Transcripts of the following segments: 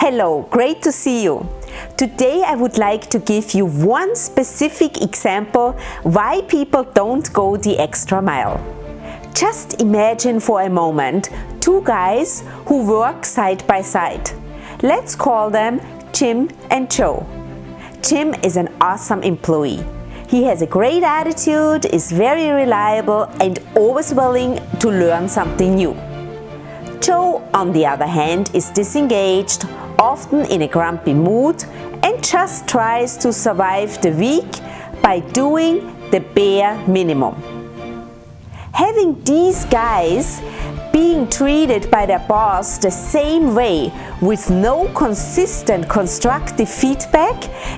Hello, great to see you. Today I would like to give you one specific example why people don't go the extra mile. Just imagine for a moment two guys who work side by side. Let's call them Jim and Joe. Jim is an awesome employee. He has a great attitude, is very reliable and always willing to learn something new. Joe, on the other hand, is disengaged, often in a grumpy mood, and just tries to survive the week by doing the bare minimum. Having these guys being treated by their boss the same way with no consistent constructive feedback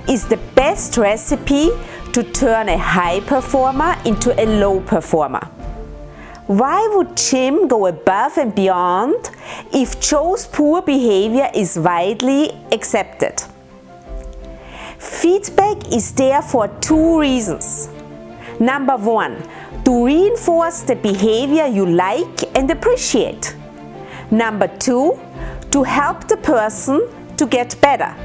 is the best recipe to turn a high performer into a low performer. Why would Jim go above and beyond if Joe's poor behavior is widely accepted? Feedback is there for two reasons. Number one, to reinforce the behavior you like and appreciate. Number two, to help the person to get better.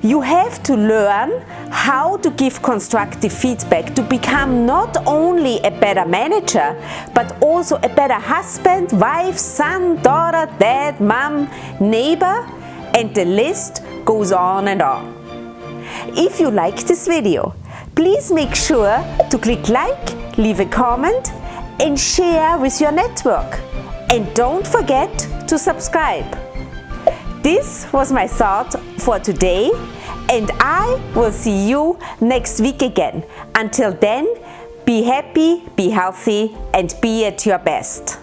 You have to learn how to give constructive feedback to become not only a better manager, but also a better husband, wife, son, daughter, dad, mom, neighbor, and the list goes on and on. If you like this video, please make sure to click like, leave a comment, and share with your network. And don't forget to subscribe. This was my thought for today, and I will see you next week again. Until then, be happy, be healthy, and be at your best.